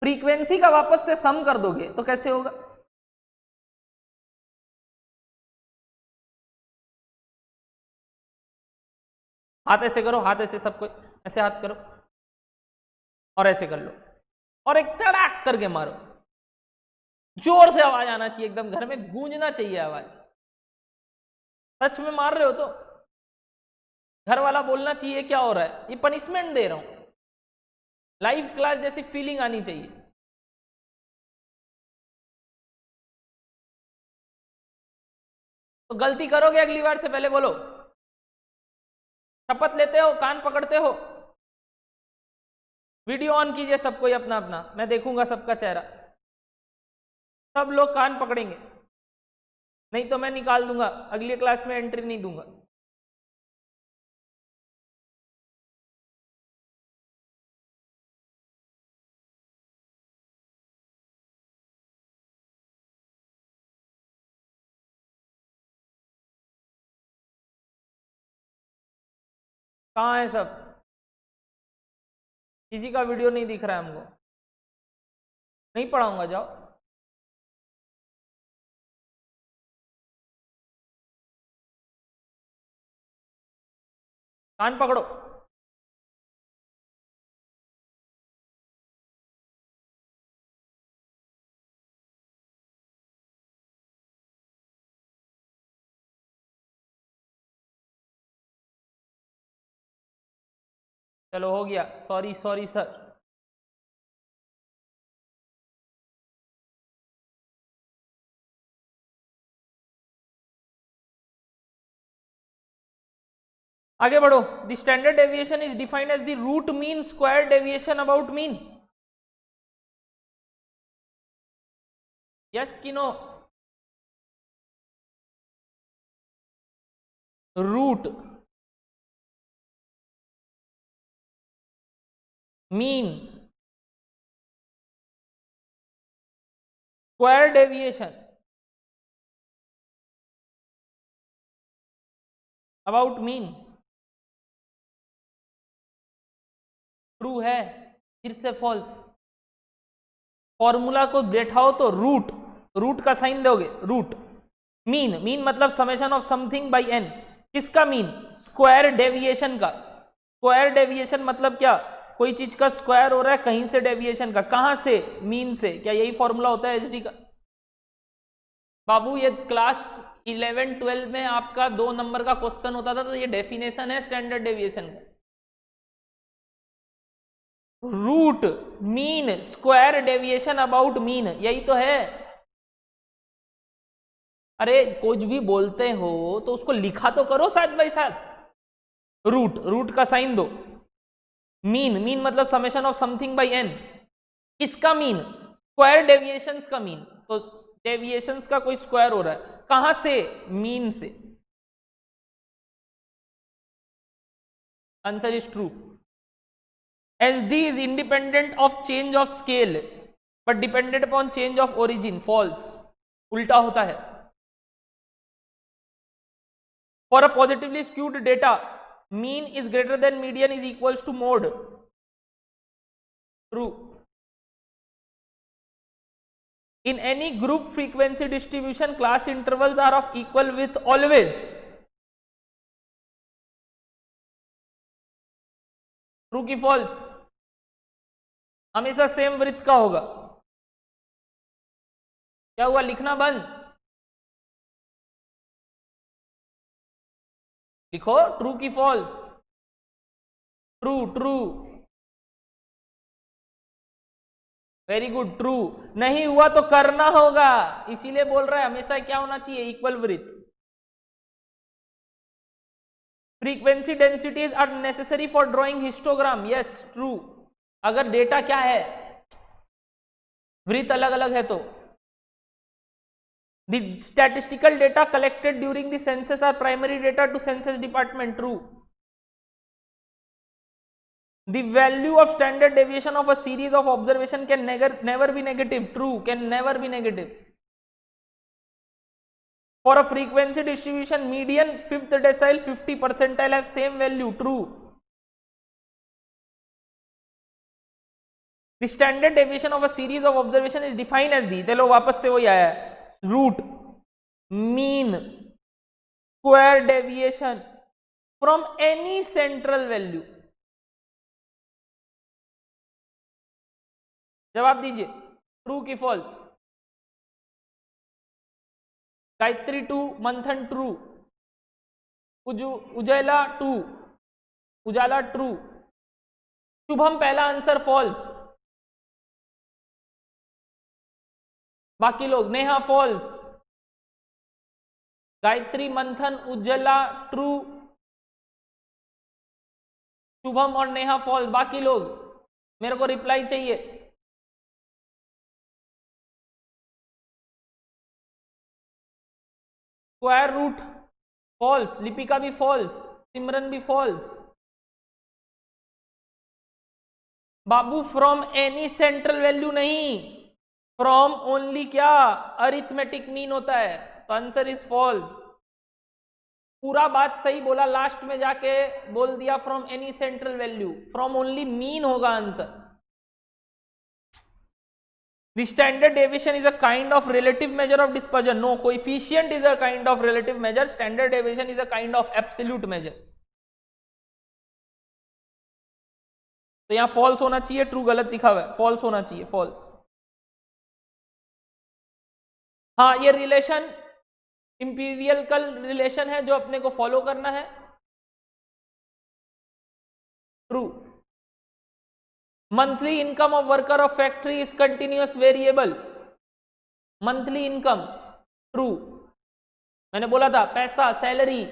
फ्रीक्वेंसी का वापस से सम कर दोगे तो कैसे होगा? हाथ ऐसे करो, हाथ ऐसे, सबको ऐसे हाथ करो और ऐसे कर लो और एक तड़ाक करके मारो, जोर से आवाज आना चाहिए, एकदम घर में गूंजना चाहिए आवाज। सच में मार रहे हो तो घर वाला बोलना चाहिए क्या हो रहा है, ये पनिशमेंट दे रहा हूं, लाइव क्लास जैसी फीलिंग आनी चाहिए। तो गलती करोगे अगली बार से पहले बोलो, शपथ लेते हो, कान पकड़ते हो। वीडियो ऑन कीजिए सब कोई अपना अपना, मैं देखूंगा सबका चेहरा। सब लोग कान पकड़ेंगे, नहीं तो मैं निकाल दूंगा, अगली क्लास में एंट्री नहीं दूंगा। कहाँ है सब? किसी का वीडियो नहीं दिख रहा है हमको, नहीं पढ़ाऊंगा, जाओ। कान पकड़ो। चलो हो गया, सॉरी सॉरी सर। आगे बढ़ो। The standard deviation is defined as the root mean square deviation about mean. Yes कि no? Root mean square deviation about mean true है, फिर से फॉल्स। फॉर्मूला को बैठाओ तो रूट, रूट का साइन दोगे, रूट मीन, मीन मतलब summation of something by n. किसका मीन? स्क्वायर डेविएशन का। स्क्वायर डेविएशन मतलब क्या? कोई चीज का स्क्वायर हो रहा है कहीं से डेविएशन का, कहां से? मीन से। क्या यही फॉर्मूला होता है एचडी का? बाबू ये क्लास 11-12 में आपका 2 नंबर का क्वेश्चन होता था, तो ये डेफिनेशन है स्टैंडर्ड डेविएशन का। Root, mean, square deviation about mean, यही तो है। अरे कुछ भी बोलते हो तो उसको लिखा तो करो साथ बाई साथ। रूट, रूट का साइन दो। मीन, मीन मतलब summation of something by n. किसका मीन? स्क्वायर डेविएशंस का मीन। तो डेविएशंस का कोई स्क्वायर हो रहा है, कहां से? मीन से। Answer is true. SD is independent of change of scale but dependent upon change of origin, false, उल्टा होता है। For a positively skewed data, mean is greater than median is equals to mode, true. In any group frequency distribution, class intervals are of equal width always, true की false? हमेशा same वृत्त का होगा। क्या हुआ, लिखना बंद? लिखो ट्रू की false. True, true, very good, true. नहीं हुआ तो करना होगा, इसीलिए बोल रहा है हमेशा क्या होना चाहिए, equal width. Frequency densities are necessary for drawing histogram, yes true. अगर डेटा क्या है, वृत्त अलग अलग है तो। The statistical data collected during the census are primary data to census department, true. The value of standard deviation of a series of observation can never be negative, true, can never be negative. For a frequency distribution, median, fifth decile, 50 percentile have same value, true. The standard deviation of a series of observation is defined as the, चलो वापस से वही आया है, root, mean, square deviation from any central value. जवाब दीजिए, true की false? Gayatri true, Manthan true, Ujala true, Ujala true, Shubham पहला आंसर फॉल्स, बाकी लोग, नेहा फॉल्स, गायत्री, मंथन, उज्ज्वला ट्रू, शुभम और नेहा फॉल्स, बाकी लोग मेरे को रिप्लाई चाहिए। स्क्वायर रूट फॉल्स, लिपिका भी फॉल्स, सिमरन भी फॉल्स। बाबू फ्रॉम एनी सेंट्रल वैल्यू नहीं, फ्रॉम ओनली क्या, अरिथमेटिक मीन होता है, तो आंसर इज फॉल्स। पूरा बात सही बोला, लास्ट में जाके बोल दिया from any central value, from only mean होगा answer. The standard deviation is a kind of relative measure of dispersion. No, coefficient is a kind of relative measure. Standard deviation is a kind of absolute measure. तो यहां false होना चाहिए, true गलत लिखा हुआ है, false होना चाहिए, फॉल्स। हाँ, ये रिलेशन इंपीरियल रिलेशन है जो अपने को फॉलो करना है, true. Monthly income of worker of factory is continuous variable, monthly income, true. मैंने बोला था पैसा, salary,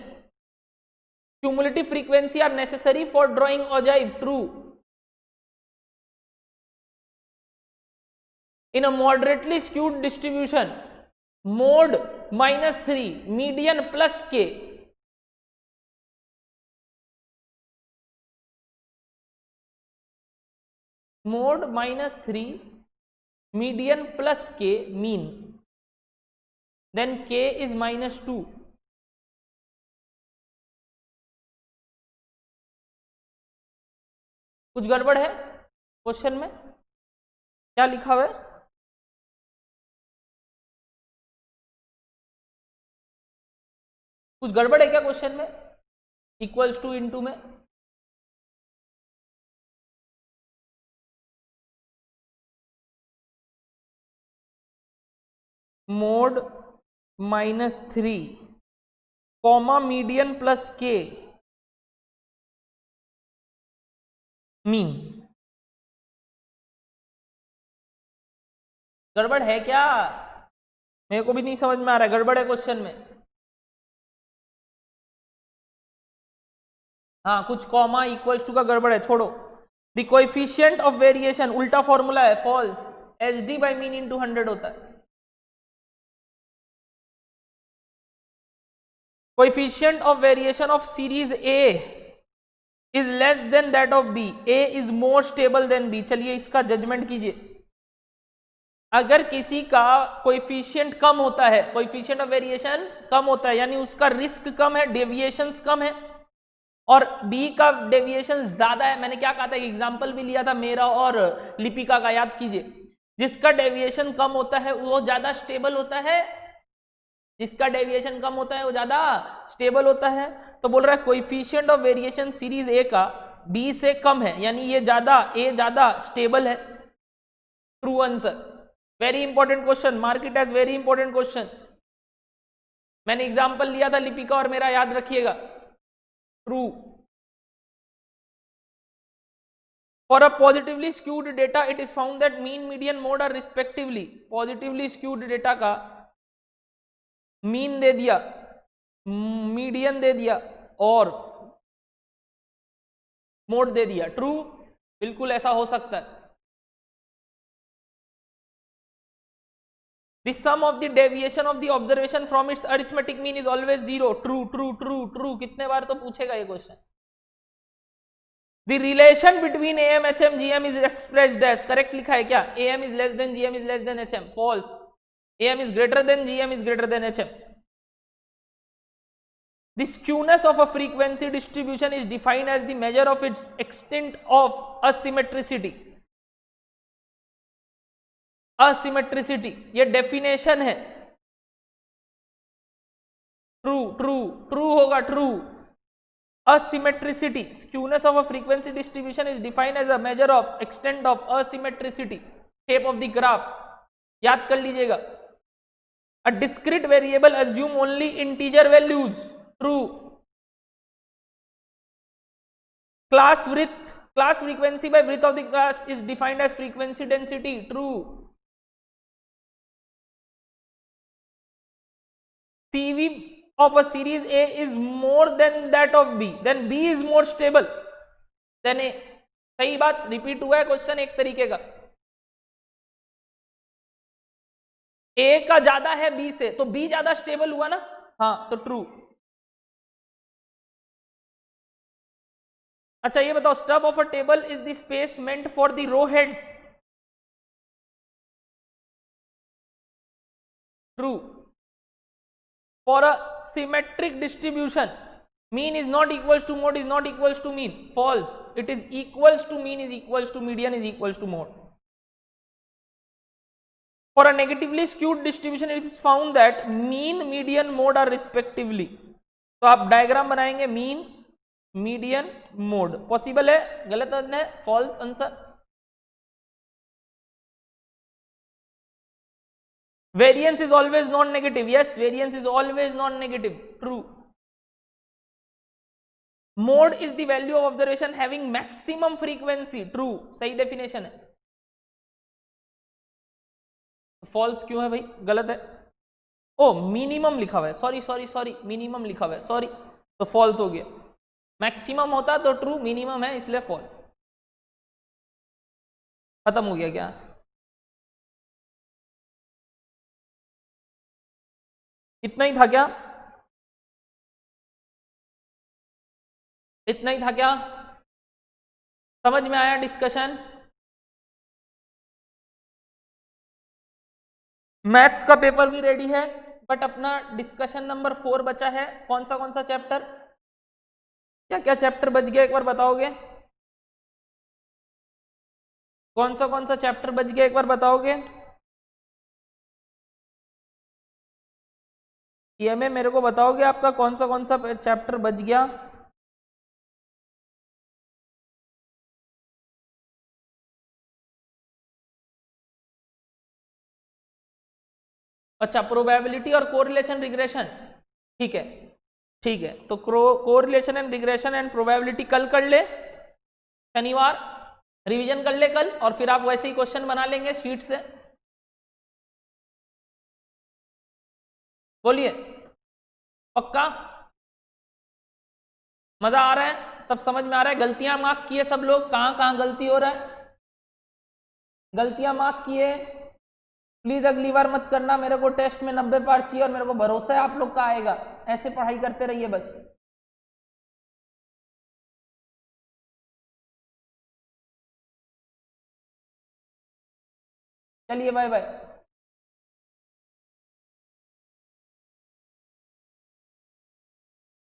cumulative frequency are necessary for drawing ogive, true. In a moderately skewed distribution, mode -3, median +k, mode -3, median +k, mean, then k is -2। कुछ गड़बड़ है question में? क्या लिखा हुआ है? कुछ गड़बड़ है क्या क्वेश्चन में? इक्वल्स टू इनटू में मोड -3 कॉमा मीडियन प्लस के मीन। गड़बड़ है क्या? मेरे को भी नहीं समझ में आ रहा है, गड़बड़ है क्वेश्चन में। हाँ, कुछ कॉमा इक्वल्स टू का गड़बड़ है, छोड़ो। द कोएफिशिएंट ऑफ वेरिएशन, उल्टा फॉर्मूला है, false. H D by mean into 100 होता है। Coefficient of variation of series A is less than that of B, A is more stable than B. चलिए इसका जजमेंट कीजिए। अगर किसी का कोएफिशिएंट कम होता है, कोएफिशिएंट ऑफ वेरिएशन कम होता है, यानी उसका रिस्क कम है, डेविएशंस कम है, और बी का डेविएशन ज्यादा है। मैंने क्या कहा था, एग्जांपल भी लिया था मेरा और लिपिका का, याद कीजिए। जिसका डेविएशन कम होता है वो ज्यादा स्टेबल होता है, जिसका डेविएशन कम होता है वो ज्यादा स्टेबल होता है। तो बोल रहा है coefficient of variation series A का बी से कम है, यानी ये ज्यादा, ए ज्यादा स्टेबल है। True answer. Very important question, mark it as very important question. मैंने एग्जांपल लिया था लिपिका और मेरा, याद रखिएगा। True. For a positively skewed data, it is found that mean, median, mode are respectively. Positively skewed data का mean they दिया, median दे दिया और मोड दे दिया। ट्रू, बिल्कुल ऐसा हो सकता है। The sum of the deviation of the observation from its arithmetic mean is always 0. True, true, true, true. कितने बार तो पूछेगा ये question. The relation between AM, HM, GM is expressed as, correct लिखा है क्या? AM is less than GM is less than HM. False. AM is greater than GM is greater than HM. The skewness of a frequency distribution is defined as the measure of its extent of asymmetricity. Asymmetricity ये definition है। True, true, true होगा, true. Asymmetricity, skewness of a frequency distribution is defined as a measure of extent of asymmetricity, shape of the graph. याद कर लीजिएगा। A discrete variable assume only integer values. True. Class width, class frequency by width of the class is defined as frequency density. True. CV of a series A is more than that of B, then B is more stable than A. सही बात, repeat हुआ है question एक तरीके का। A का ज्यादा है B से, तो B ज्यादा स्टेबल हुआ ना? हाँ, तो ट्रू। अच्छा ये बताओ, stub of a table is the space meant for the row heads. True. For a symmetric distribution, mean is not equals to mode is not equals to mean. False. It is equals to mean is equals to median is equals to mode. For a negatively skewed distribution, it is found that mean, median, mode are respectively. तो आप diagram बनाएंगे mean, median, mode. Possible है? गलत है? False answer. Variance is always non-negative. Yes, variance is always non-negative. True. Mode is the value of observation having maximum frequency. True. सही definition है। False क्यों है भाई? गलत है। ओ मिनिमम लिखा हुआ है, सॉरी सॉरी सॉरी, मिनिमम लिखा हुआ है, सॉरी, तो फॉल्स हो गया। मैक्सिमम होता तो ट्रू, मिनिमम है इसलिए फॉल्स। खत्म हो गया क्या? इतना ही था क्या? इतना ही था क्या? समझ में आया डिस्कशन? मैथ्स का पेपर भी रेडी है, बट अपना डिस्कशन नंबर 4 बचा है। कौन सा चैप्टर, क्या क्या चैप्टर बच गया, एक बार बताओगे? कौन सा चैप्टर बच गया, एक बार बताओगे? ईएमए मेरे को बताओगे आपका कौन सा चैप्टर बच गया? अच्छा, प्रोबेबिलिटी और कोरिलेशन रिग्रेशन, ठीक है ठीक है। तो correlation and regression and probability कल कर ले, शनिवार रिवीजन कर ले कल, और फिर आप वैसे ही क्वेश्चन बना लेंगे शीट से। बोलिए, पक्का? मजा आ रहा है? सब समझ में आ रहा है? गलतियां मार्क किए सब लोग? कहां कहां गलती हो रहा है? गलतियां मार्क किए? प्लीज अगली बार मत करना। मेरे को टेस्ट में 90 पार चाहिए और मेरे को भरोसा है आप लोग का आएगा। ऐसे पढ़ाई करते रहिए बस। चलिए, बाय बाय।